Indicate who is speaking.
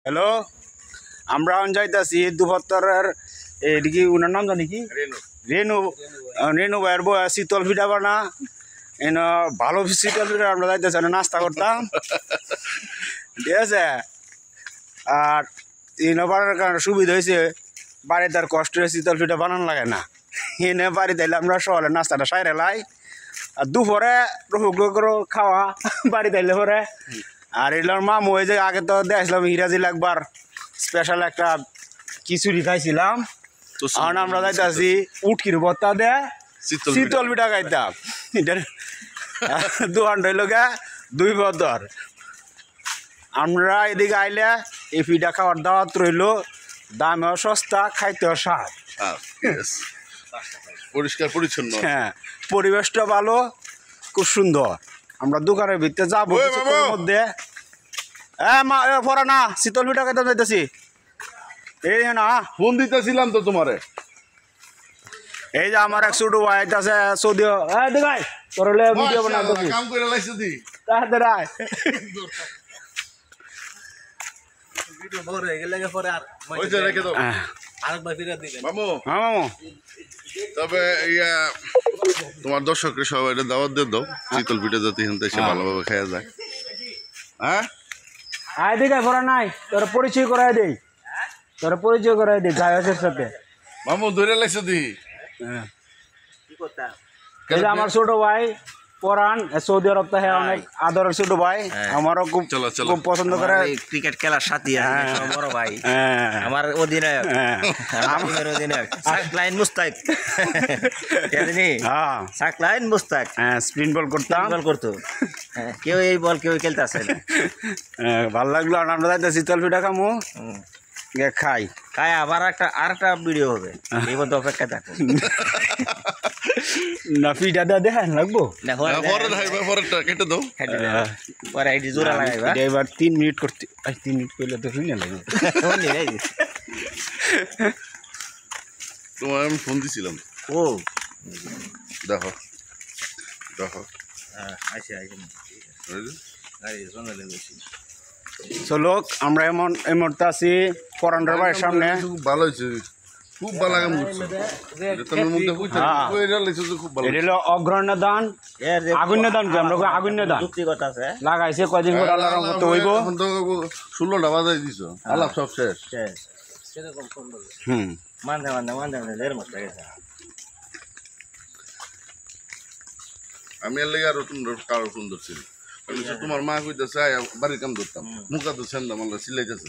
Speaker 1: Hello, আমরা যাইতেছি দুপত্তরের এদিকে উনার নাম জানি কি রেনু রেনু ভাইয়ের বউ শীতল পিঠা বানা এন ভালো শীতল পিঠা আমরা যাইতেছি নাস্তা করতাম ঠিক আছে। আর বানানোর কারণে সুবিধা হয়েছে, বাড়িতে আর কষ্ট হয়ে শীতল পিঠা বানানো লাগে না। এনে বাড়িতে এলে আমরা সকালে নাস্তাটা সাইরে লাই, আর দুপুরে রুগো খাওয়া বাড়িতে এলে পরে। আর এলার মামু ওই যে আগে তো দেখছিলাম হিরাজিল একবার স্পেশাল একটা খিচুড়ি খাইছিলাম, আর আমরা যাইতেছি উটকির ভর্তা দেয় শীতল পিঠা খাইতাম। এটার দোকান রইল গে 2 বছর। আমরা এদিকে আইলে এই পিঠা খাওয়ার দাওয়াত রইল, দামেও সস্তা, খাইতেও স্বাদ,
Speaker 2: পরিষ্কার পরিচ্ছন্ন।
Speaker 1: হ্যাঁ, পরিবেশটা ভালো, খুব সুন্দর। আমরা দোকানের ভিতরে যাবো কিছুক্ষণের মধ্যে। পড়া না, শীতল পিঠা খাইতে যাইতেছি। এই না
Speaker 2: ফোন দিতেছিলাম তো তোমারে।
Speaker 1: এই যে আমার এক ছোট ভাই আছে সৌদি, দেখাই তোর ভিডিও বানাতেছি,
Speaker 2: কাম করে লাইছো দি
Speaker 1: তাড়াতাড়ি আয়।
Speaker 2: ওইটা রেখে দাও মামু।
Speaker 1: হ্যাঁ মামু,
Speaker 2: তবে ইয়া তোমার দর্শককে সবাই দাওয়াত দিয়ে দাও, শীতল পিঠা যাতে এখান এসে ভালোভাবে খাওয়া যায়। হ্যাঁ,
Speaker 1: আয় দেখাই পড়া নাই, তোর পরিচয় করাই দেই, তোর পরিচয় করাই দেই গায়ের সাথে।
Speaker 2: মামু ধরে লাইছো দি।
Speaker 1: এই যে আমার ছোট ভাই পরান, সৌদি আরব তো হ্যাঁ অনেক আদরের ছোট ভাই, আমারও খুব খুব পছন্দ করে
Speaker 3: ক্রিকেট খেলার সাথী বড় ভাই, আমার অধিনায়ক, আমার অধিনায়ক সাকলাইন মুস্তাক, সাকলাইন মুস্তাক
Speaker 1: স্পিন বল করতাম,
Speaker 3: বল করতো। কেউ এই বল কেউ খেলতে আসে না।
Speaker 1: ভালো লাগলো। আর আমরা যাইতে শীতল পিঠা খামু, খাই
Speaker 3: খাই। আবার আরেকটা ভিডিও হবে, এই মধ্যে অপেক্ষা থাকো।
Speaker 1: না পিঠা দেওয়া দেখেন লাগবো
Speaker 3: না
Speaker 2: পরেরটা কেটে দাও।
Speaker 3: পরে আইডি জোড়া লাগাইবা।
Speaker 1: এবার 3 মিনিট করতে, 3 মিনিট করলে তো শুনে লাগবে।
Speaker 2: তোমার আমি ফোন দিছিলাম।
Speaker 3: ও
Speaker 2: দেখো দেখো
Speaker 3: আইসে
Speaker 1: চলো, আমরা এই মুহূর্তে আছি পরান্ডার বাড়ির সামনে।
Speaker 2: ভালো হয়েছে, খুব ভালো কাম করছো। তোমার মুখে খুব ভালো।
Speaker 1: এটা হলো অগ্রহণ্য দান, আগুন্য দান, কি আমরা আগুন্য দান লাগাইছে কয়দিন পর আল্লাহর রহমতে হইব।
Speaker 2: 16টা বাজাই দিছো, আলাপ সব শেষ।
Speaker 3: মানতে দেড় মাস লাগেছে।
Speaker 2: আমি এর লেগে আরো কারো সুন্দর ছিল। তোমার মা কইতেছে বাড়ির কাম ধরতাম, মুখা তো সেন্দাম আল্লাহ সিলাইতেছে।